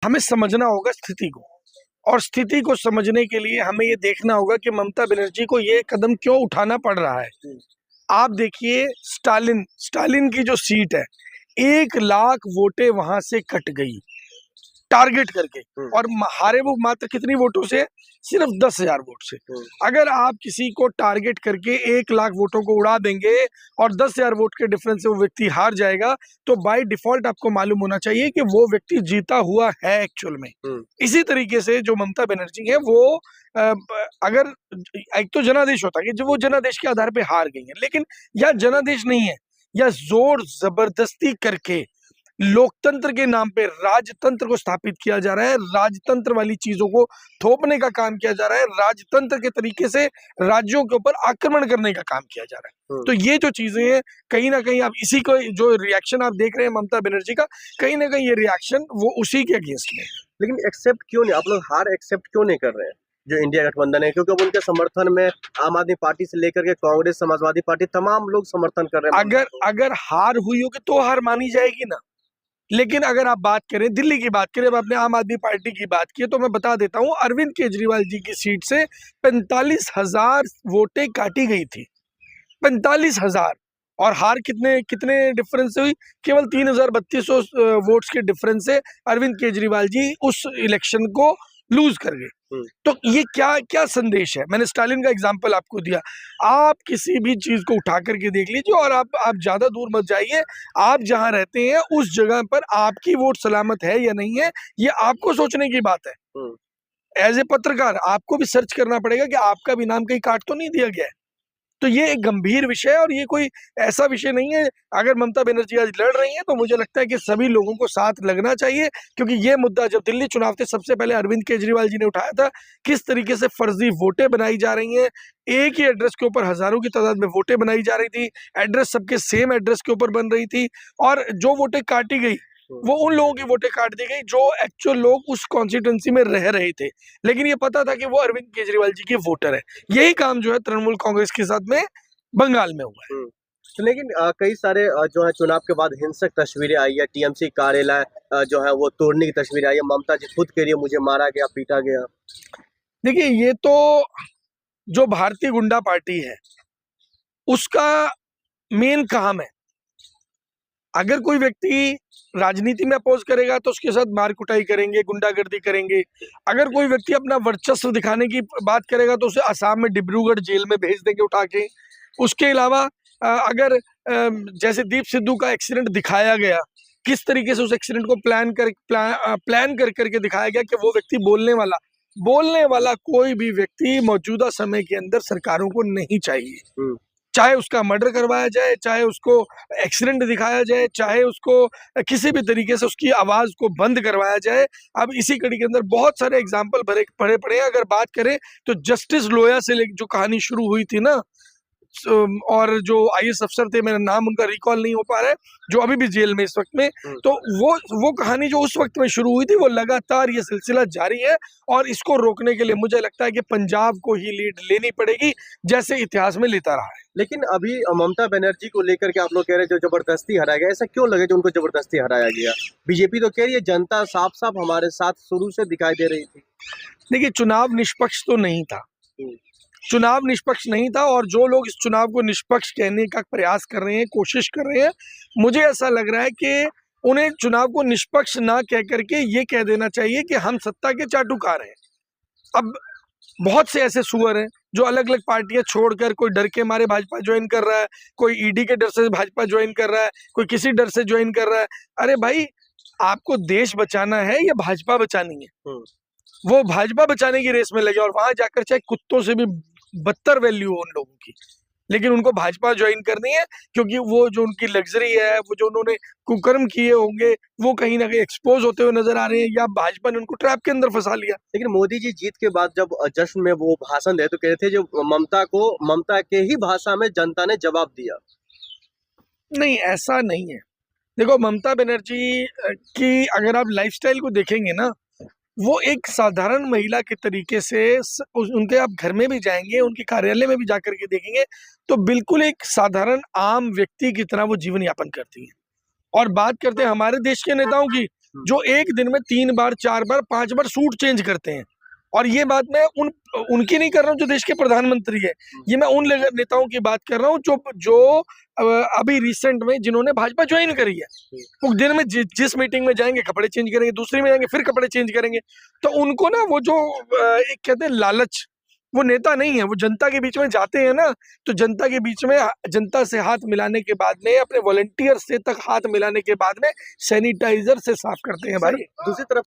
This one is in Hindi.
हमें समझना होगा स्थिति को, और स्थिति को समझने के लिए हमें ये देखना होगा कि ममता बनर्जी को ये कदम क्यों उठाना पड़ रहा है। आप देखिए, स्टालिन की जो सीट है, 1 लाख वोटें वहां से कट गई टारगेट करके, और हारे वो मात्र कितनी वोटों से? सिर्फ 10,000 वोट से। अगर आप किसी को टारगेट करके 1 लाख वोटों को उड़ा देंगे और 10,000 वोट के डिफरेंस से वो व्यक्ति हार जाएगा, तो बाय डिफॉल्ट आपको मालूम होना चाहिए कि वो व्यक्ति जीता हुआ है एक्चुअल में। इसी तरीके से जो ममता बनर्जी है, वो अगर एक तो जनादेश होता है कि जो वो जनादेश के आधार पे हार गई है, लेकिन यह जनादेश नहीं है, या जोर जबरदस्ती करके लोकतंत्र के नाम पे राजतंत्र को स्थापित किया जा रहा है, राजतंत्र वाली चीजों को थोपने का काम किया जा रहा है, राजतंत्र के तरीके से राज्यों के ऊपर आक्रमण करने का काम किया जा रहा है। तो ये जो चीजें हैं, कहीं ना कहीं आप इसी को जो रिएक्शन आप देख रहे हैं ममता बनर्जी का, कहीं ना कहीं ये रिएक्शन वो उसी के अगेंस्ट में। लेकिन एक्सेप्ट क्यों नहीं, आप लोग हार एक्सेप्ट क्यों नहीं कर रहे हैं जो इंडिया गठबंधन है? क्योंकि अब उनके समर्थन में आम आदमी पार्टी से लेकर के कांग्रेस, समाजवादी पार्टी, तमाम लोग समर्थन कर रहे हैं। अगर हार हुई होगी तो हार मानी जाएगी ना। लेकिन अगर आप बात करें दिल्ली की बात करें, अब आपने आम आदमी पार्टी की बात की, तो मैं बता देता हूं, अरविंद केजरीवाल जी की सीट से 45,000 वोटें काटी गई थी, 45,000, और हार कितने डिफरेंस से हुई? केवल 3,3200 वोट्स के डिफरेंस से अरविंद केजरीवाल जी उस इलेक्शन को लूज कर गए। तो ये क्या संदेश है? मैंने स्टालिन का एग्जांपल आपको दिया। आप किसी भी चीज को उठा करके देख लीजिए, और आप ज्यादा दूर मत जाइए, आप जहां रहते हैं उस जगह पर आपकी वोट सलामत है या नहीं है, ये आपको सोचने की बात है। एज ए पत्रकार आपको भी सर्च करना पड़ेगा कि आपका भी नाम कहीं काट तो नहीं दिया गया है। तो ये एक गंभीर विषय है, और ये कोई ऐसा विषय नहीं है। अगर ममता बनर्जी आज लड़ रही है, तो मुझे लगता है कि सभी लोगों को साथ लगना चाहिए, क्योंकि ये मुद्दा जब दिल्ली चुनाव थे, सबसे पहले अरविंद केजरीवाल जी ने उठाया था, किस तरीके से फर्जी वोटें बनाई जा रही हैं। एक ही एड्रेस के ऊपर हजारों की तादाद में वोटें बनाई जा रही थी, एड्रेस सबके सेम एड्रेस के ऊपर बन रही थी, और जो वोटें काटी गई वो उन लोगों की वोटें काट दी गई जो एक्चुअल लोग उस कॉन्स्टिट्यूंसी में रह रहे थे, लेकिन ये पता था कि वो अरविंद केजरीवाल जी के वोटर है। यही काम जो है तृणमूल कांग्रेस के साथ में बंगाल में हुआ है। तो लेकिन कई सारे जो है चुनाव के बाद हिंसक तस्वीरें आई है, टीएमसी कार्यालय जो है वो तोड़ने की तस्वीरें आई है, ममता जी खुद कह रही है मुझे मारा गया, पीटा गया। देखिए, ये तो जो भारतीय गुंडा पार्टी है उसका मेन काम है। अगर कोई व्यक्ति राजनीति में अपोज करेगा तो उसके साथ मार कुटाई करेंगे, गुंडागर्दी करेंगे। अगर कोई व्यक्ति अपना वर्चस्व दिखाने की बात करेगा तो उसे असम में डिब्रूगढ़ जेल में भेज देंगे उठा के। उसके अलावा अगर जैसे दीप सिद्धू का एक्सीडेंट दिखाया गया, किस तरीके से उस एक्सीडेंट को प्लान कर करके दिखाया गया कि वो व्यक्ति बोलने वाला कोई भी व्यक्ति मौजूदा समय के अंदर सरकारों को नहीं चाहिए। चाहे उसका मर्डर करवाया जाए, चाहे उसको एक्सीडेंट दिखाया जाए, चाहे उसको किसी भी तरीके से उसकी आवाज को बंद करवाया जाए। अब इसी कड़ी के अंदर बहुत सारे एग्जाम्पल पड़े पड़े। अगर बात करें तो जस्टिस लोया से जो कहानी शुरू हुई थी ना, और जो आईएएस अफसर थे, मेरा नाम उनका रिकॉल नहीं हो पा रहा है, जो अभी भी जेल में इस वक्त में, तो वो कहानी जो उस वक्त में शुरू हुई थी, वो लगातार ये सिलसिला जारी है। और इसको रोकने के लिए मुझे लगता है कि पंजाब को ही लीड लेनी पड़ेगी, जैसे इतिहास में लेता रहा है। लेकिन अभी ममता बनर्जी को लेकर के आप लोग कह रहे हैं जो जबरदस्ती हराया गया, ऐसा क्यों लगे जो उनको जबरदस्ती हराया गया? बीजेपी तो कह रही है जनता साफ साफ हमारे साथ शुरू से दिखाई दे रही थी। देखिए, चुनाव निष्पक्ष तो नहीं था, चुनाव निष्पक्ष नहीं था, और जो लोग इस चुनाव को निष्पक्ष कहने का प्रयास कर रहे हैं, कोशिश कर रहे हैं, मुझे ऐसा लग रहा है कि उन्हें चुनाव को निष्पक्ष ना कह करके ये कह देना चाहिए कि हम सत्ता के चाटुकार हैं। अब बहुत से ऐसे सुअर हैं जो अलग अलग पार्टियां छोड़कर, कोई डर के मारे भाजपा ज्वाइन कर रहा है, कोई ईडी के डर से भाजपा ज्वाइन कर रहा है, कोई किसी डर से ज्वाइन कर रहा है। अरे भाई, आपको देश बचाना है या भाजपा बचानी है? वो भाजपा बचाने की रेस में लगे, और वहां जाकर चाहे कुत्तों से भी बदतर वैल्यू हो उन लोगों की, लेकिन उनको भाजपा ज्वाइन करनी है, क्योंकि वो जो उनकी लग्जरी है, वो जो उन्होंने कुकर्म किए होंगे, वो कहीं ना कहीं एक्सपोज होते हुए नजर आ रहे हैं, या भाजपा ने उनको ट्रैप के अंदर फंसा लिया। लेकिन मोदी जी जीत के बाद जब जश्न में वो भाषण दे तो कहे थे जो ममता के ही भाषा में जनता ने जवाब दिया। नहीं, ऐसा नहीं है। देखो, ममता बनर्जी की अगर आप लाइफस्टाइल को देखेंगे ना, वो एक साधारण महिला के तरीके से उनके आप घर में भी जाएंगे, उनके कार्यालय में भी जाकर के देखेंगे, तो बिल्कुल एक साधारण आम व्यक्ति की तरह वो जीवन यापन करती है। और बात करते हैं हमारे देश के नेताओं की, जो एक दिन में 3 बार 4 बार 5 बार सूट चेंज करते हैं। और ये बात मैं उनकी नहीं कर रहा हूँ जो देश के प्रधानमंत्री है, ये मैं उन नेताओं की बात कर रहा हूँ जो अभी रिसेंट में जिन्होंने भाजपा ज्वाइन करी है। वो दिन में जिस मीटिंग में जाएंगे कपड़े चेंज करेंगे, दूसरी में जाएंगे फिर कपड़े चेंज करेंगे। तो उनको ना वो जो एक कहते हैं लालच, वो नेता नहीं है। वो जनता के बीच में जाते हैं ना, तो जनता के बीच में जनता से हाथ मिलाने के बाद में, अपने वॉलंटियर से तक हाथ मिलाने के बाद में सैनिटाइजर से साफ करते हैं भाई। दूसरी तरफ